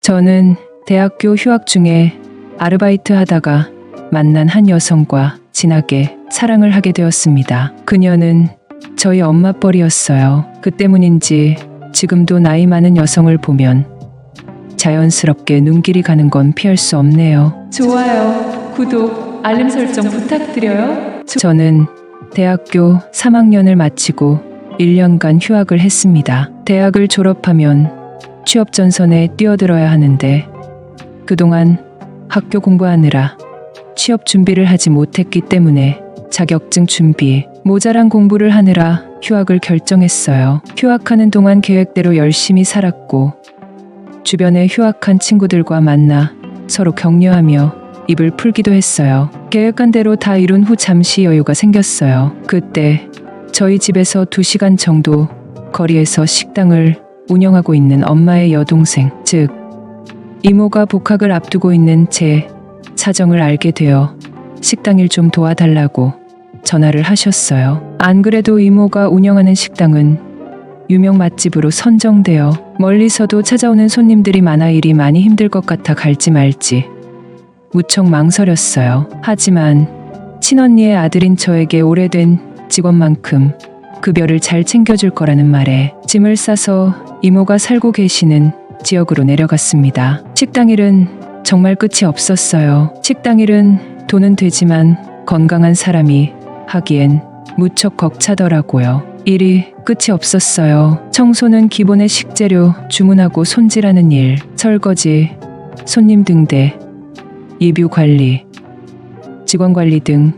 저는 대학교 휴학 중에 아르바이트 하다가 만난 한 여성과 진하게 사랑을 하게 되었습니다. 그녀는 저희 엄마 뻘이었어요. 그 때문인지 지금도 나이 많은 여성을 보면 자연스럽게 눈길이 가는 건 피할 수 없네요. 좋아요, 구독, 알림 설정 부탁드려요. 저는 대학교 3학년을 마치고 1년간 휴학을 했습니다. 대학을 졸업하면 취업 전선에 뛰어들어야 하는데 그동안 학교 공부하느라 취업 준비를 하지 못했기 때문에 자격증 준비, 모자란 공부를 하느라 휴학을 결정했어요. 휴학하는 동안 계획대로 열심히 살았고 주변에 휴학한 친구들과 만나 서로 격려하며 입을 풀기도 했어요. 계획한 대로 다 이룬 후 잠시 여유가 생겼어요. 그때 저희 집에서 2시간 정도 거리에서 식당을 운영하고 있는 엄마의 여동생, 즉 이모가 복학을 앞두고 있는 제 사정을 알게 되어 식당 일 좀 도와달라고 전화를 하셨어요. 안 그래도 이모가 운영하는 식당은 유명 맛집으로 선정되어 멀리서도 찾아오는 손님들이 많아 일이 많이 힘들 것 같아 갈지 말지 무척 망설였어요. 하지만 친언니의 아들인 저에게 오래된 직원만큼 급여를 잘 챙겨줄 거라는 말에 짐을 싸서 이모가 살고 계시는 지역으로 내려갔습니다. 식당 일은 정말 끝이 없었어요. 식당 일은 돈은 되지만 건강한 사람이 하기엔 무척 벅차더라고요. 일이 끝이 없었어요. 청소는 기본의 식재료 주문하고 손질하는 일, 설거지, 손님 등대, 예뷰 관리, 직원 관리 등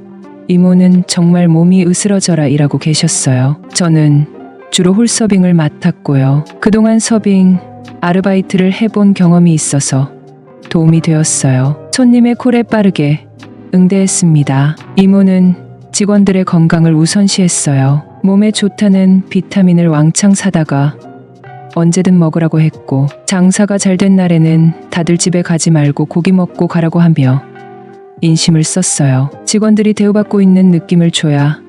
이모는 정말 몸이 으스러져라 일하고 계셨어요. 저는 주로 홀서빙을 맡았고요. 그동안 서빙, 아르바이트를 해본 경험이 있어서 도움이 되었어요. 손님의 콜에 빠르게 응대했습니다. 이모는 직원들의 건강을 우선시했어요. 몸에 좋다는 비타민을 왕창 사다가 언제든 먹으라고 했고 장사가 잘 된 날에는 다들 집에 가지 말고 고기 먹고 가라고 하며 인심을 썼어요. 직원들이 대우받고 있는 느낌을 줘야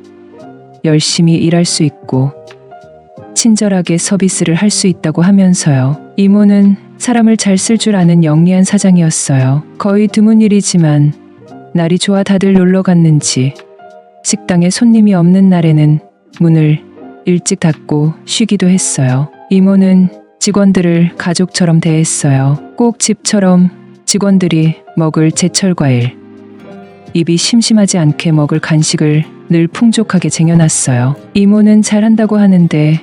열심히 일할 수 있고 친절하게 서비스를 할 수 있다고 하면서요. 이모는 사람을 잘 쓸 줄 아는 영리한 사장이었어요. 거의 드문 일이지만 날이 좋아 다들 놀러 갔는지 식당에 손님이 없는 날에는 문을 일찍 닫고 쉬기도 했어요. 이모는 직원들을 가족처럼 대했어요. 꼭 집처럼 직원들이 먹을 제철 과일, 입이 심심하지 않게 먹을 간식을 늘 풍족하게 쟁여놨어요. 이모는 잘한다고 하는데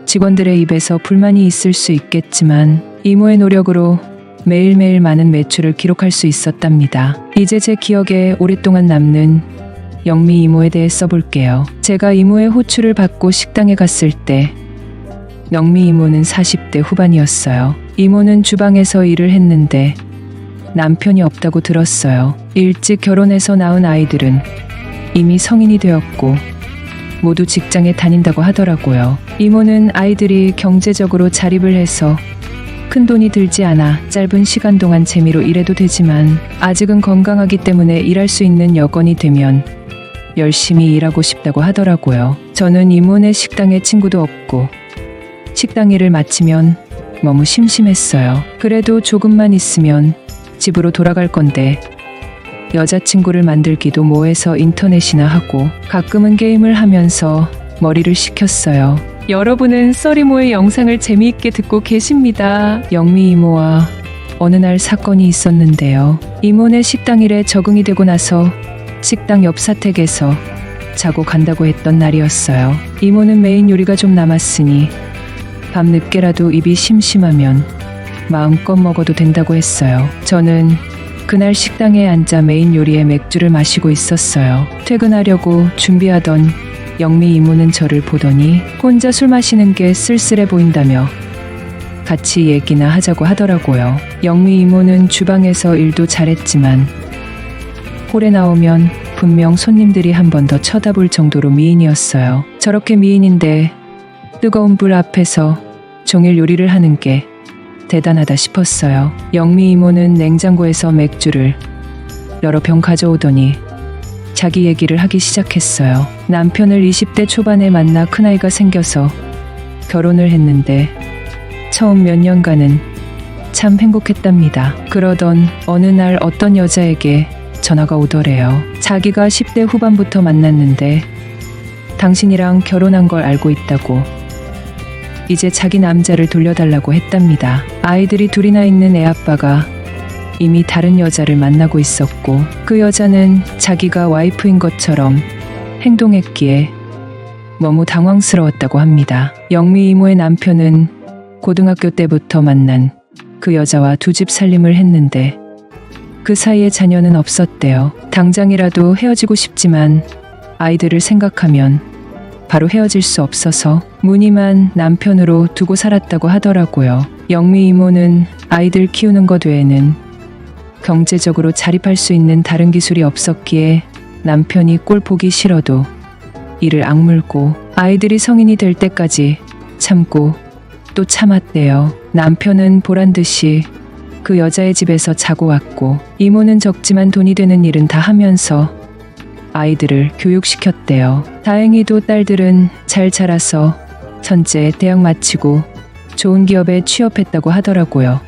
직원들의 입에서 불만이 있을 수 있겠지만 이모의 노력으로 매일매일 많은 매출을 기록할 수 있었답니다. 이제 제 기억에 오랫동안 남는 영미 이모에 대해 써볼게요. 제가 이모의 호출을 받고 식당에 갔을 때 영미 이모는 40대 후반이었어요. 이모는 주방에서 일을 했는데 남편이 없다고 들었어요. 일찍 결혼해서 낳은 아이들은 이미 성인이 되었고 모두 직장에 다닌다고 하더라고요. 이모는 아이들이 경제적으로 자립을 해서 큰 돈이 들지 않아 짧은 시간 동안 재미로 일해도 되지만 아직은 건강하기 때문에 일할 수 있는 여건이 되면 열심히 일하고 싶다고 하더라고요. 저는 이모네 식당에 친구도 없고 식당 일을 마치면 너무 심심했어요. 그래도 조금만 있으면 집으로 돌아갈 건데 여자친구를 만들기도 뭐해서 인터넷이나 하고 가끔은 게임을 하면서 머리를 식혔어요. 여러분은 썰이모의 영상을 재미있게 듣고 계십니다. 영미 이모와 어느 날 사건이 있었는데요. 이모네 식당 일에 적응이 되고 나서 식당 옆 사택에서 자고 간다고 했던 날이었어요. 이모는 메인 요리가 좀 남았으니 밤늦게라도 입이 심심하면 마음껏 먹어도 된다고 했어요. 저는 그날 식당에 앉아 메인 요리에 맥주를 마시고 있었어요. 퇴근하려고 준비하던 영미 이모는 저를 보더니 혼자 술 마시는 게 쓸쓸해 보인다며 같이 얘기나 하자고 하더라고요. 영미 이모는 주방에서 일도 잘했지만 홀에 나오면 분명 손님들이 한 번 더 쳐다볼 정도로 미인이었어요. 저렇게 미인인데 뜨거운 불 앞에서 종일 요리를 하는 게 대단하다 싶었어요. 영미 이모는 냉장고에서 맥주를 여러 병 가져오더니 자기 얘기를 하기 시작했어요. 남편을 20대 초반에 만나 큰아이가 생겨서 결혼을 했는데 처음 몇 년간은 참 행복했답니다. 그러던 어느 날 어떤 여자에게 전화가 오더래요. 자기가 10대 후반부터 만났는데 당신이랑 결혼한 걸 알고 있다고. 이제 자기 남자를 돌려달라고 했답니다. 아이들이 둘이나 있는 애아빠가 이미 다른 여자를 만나고 있었고 그 여자는 자기가 와이프인 것처럼 행동했기에 너무 당황스러웠다고 합니다. 영미 이모의 남편은 고등학교 때부터 만난 그 여자와 두 집 살림을 했는데 그 사이에 자녀는 없었대요. 당장이라도 헤어지고 싶지만 아이들을 생각하면 바로 헤어질 수 없어서 무늬만 남편으로 두고 살았다고 하더라고요. 영미 이모는 아이들 키우는 것 외에는 경제적으로 자립할 수 있는 다른 기술이 없었기에 남편이 꼴 보기 싫어도 이를 악물고 아이들이 성인이 될 때까지 참고 또 참았대요. 남편은 보란 듯이 그 여자의 집에서 자고 왔고 이모는 적지만 돈이 되는 일은 다 하면서 아이들을 교육시켰대요. 다행히도 딸들은 잘 자라서 전체 대학 마치고 좋은 기업에 취업했다고 하더라고요.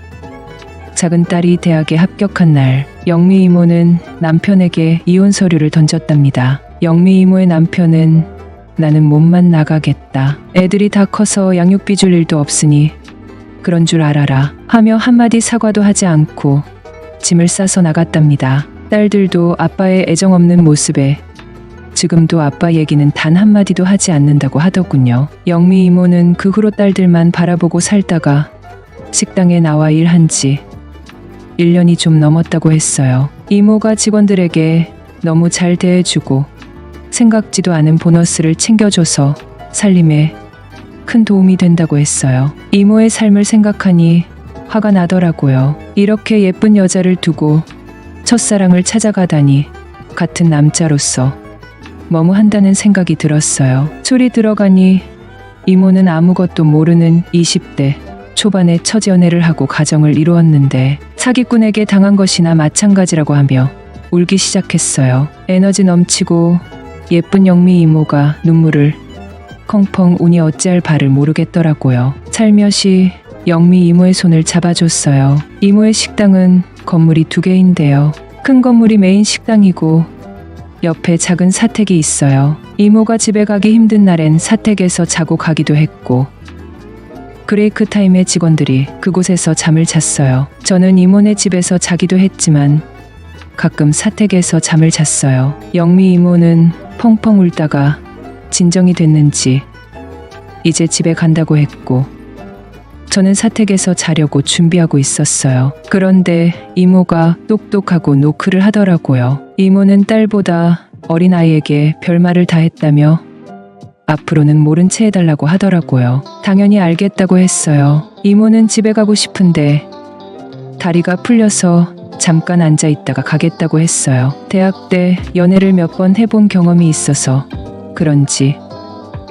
작은 딸이 대학에 합격한 날 영미 이모는 남편에게 이혼 서류를 던졌답니다. 영미 이모의 남편은 나는 몸만 나가겠다. 애들이 다 커서 양육비 줄 일도 없으니 그런 줄 알아라 하며 한마디 사과도 하지 않고 짐을 싸서 나갔답니다. 딸들도 아빠의 애정 없는 모습에 지금도 아빠 얘기는 단 한마디도 하지 않는다고 하더군요. 영미 이모는 그 후로 딸들만 바라보고 살다가 식당에 나와 일한 지 1년이 좀 넘었다고 했어요. 이모가 직원들에게 너무 잘 대해주고 생각지도 않은 보너스를 챙겨줘서 살림에 큰 도움이 된다고 했어요. 이모의 삶을 생각하니 화가 나더라고요. 이렇게 예쁜 여자를 두고 첫사랑을 찾아가다니 같은 남자로서 너무한다는 생각이 들었어요. 술이 들어가니 이모는 아무것도 모르는 20대 초반에 첫 연애를 하고 가정을 이루었는데 사기꾼에게 당한 것이나 마찬가지라고 하며 울기 시작했어요. 에너지 넘치고 예쁜 영미 이모가 눈물을 펑펑 우니 어찌할 바를 모르겠더라고요. 살며시 영미 이모의 손을 잡아줬어요. 이모의 식당은 건물이 2개인데요. 큰 건물이 메인 식당이고 옆에 작은 사택이 있어요. 이모가 집에 가기 힘든 날엔 사택에서 자고 가기도 했고 브레이크 타임에 직원들이 그곳에서 잠을 잤어요. 저는 이모네 집에서 자기도 했지만 가끔 사택에서 잠을 잤어요. 영미 이모는 펑펑 울다가 진정이 됐는지 이제 집에 간다고 했고 저는 사택에서 자려고 준비하고 있었어요. 그런데 이모가 똑똑하고 노크를 하더라고요. 이모는 딸보다 어린아이에게 별말을 다 했다며 앞으로는 모른 채 해달라고 하더라고요. 당연히 알겠다고 했어요. 이모는 집에 가고 싶은데 다리가 풀려서 잠깐 앉아 있다가 가겠다고 했어요. 대학 때 연애를 몇 번 해본 경험이 있어서 그런지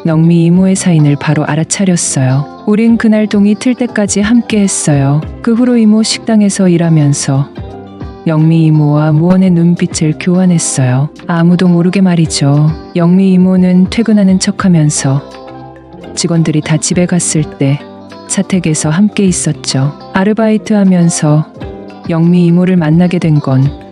영미 이모의 사인을 바로 알아차렸어요. 우린 그날 동이 틀 때까지 함께 했어요. 그 후로 이모 식당에서 일하면서 영미 이모와 무언의 눈빛을 교환했어요. 아무도 모르게 말이죠. 영미 이모는 퇴근하는 척하면서 직원들이 다 집에 갔을 때 사택에서 함께 있었죠. 아르바이트 하면서 영미 이모를 만나게 된 건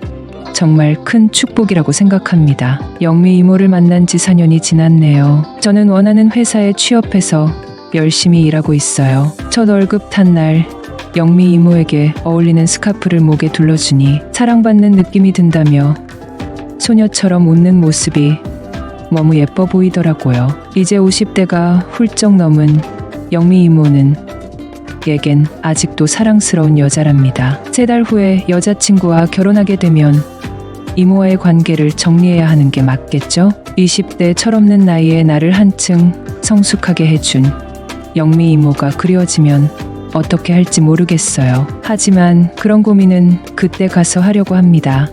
정말 큰 축복이라고 생각합니다. 영미 이모를 만난 지 4년이 지났네요. 저는 원하는 회사에 취업해서 열심히 일하고 있어요. 첫 월급 탄 날 영미 이모에게 어울리는 스카프를 목에 둘러주니 사랑받는 느낌이 든다며 소녀처럼 웃는 모습이 너무 예뻐 보이더라고요. 이제 50대가 훌쩍 넘은 영미 이모는 에겐 아직도 사랑스러운 여자랍니다. 3달 후에 여자친구와 결혼하게 되면 이모와의 관계를 정리해야 하는 게 맞겠죠? 20대 철없는 나이에 나를 한층 성숙하게 해준 영미 이모가 그리워지면 어떻게 할지 모르겠어요. 하지만 그런 고민은 그때 가서 하려고 합니다.